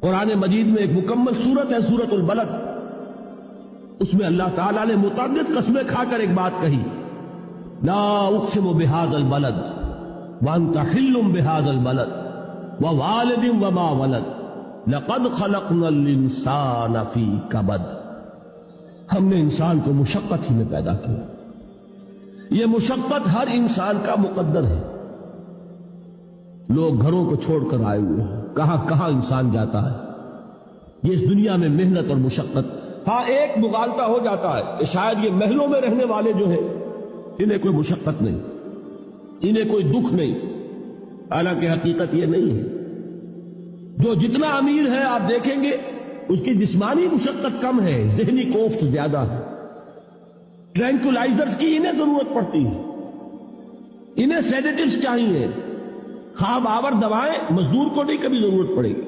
قرآن مجید میں ایک مکمل سورت ہے سورت البلد، اس میں اللہ تعالیٰ نے متعدد قسمیں کھا کر ایک بات کہی، لا اقسم بہذا البلد وانت حل بہذا البلد ووالد وما ولد لقد خلقنا الانسان فی کبد۔ ہم نے انسان کو مشقت ہی میں پیدا کیا، یہ مشقت ہر انسان کا مقدر ہے۔ لوگ گھروں کو چھوڑ کر آئے ہوئے ہیں، کہاں کہاں انسان جاتا ہے، یہ اس دنیا میں محنت اور مشقت۔ ہاں ایک مغالطہ ہو جاتا ہے کہ شاید یہ محلوں میں رہنے والے جو ہیں انہیں کوئی مشقت نہیں، انہیں کوئی دکھ نہیں، حالانکہ حقیقت یہ نہیں ہے۔ جو جتنا امیر ہے آپ دیکھیں گے اس کی جسمانی مشقت کم ہے، ذہنی کوفت زیادہ ہے۔ ٹرینکولائزرز کی انہیں ضرورت پڑتی ہے، انہیں سیڈیٹیوز چاہیے، خواب آور دوائیں مزدور کو نہیں کبھی ضرورت پڑے گی۔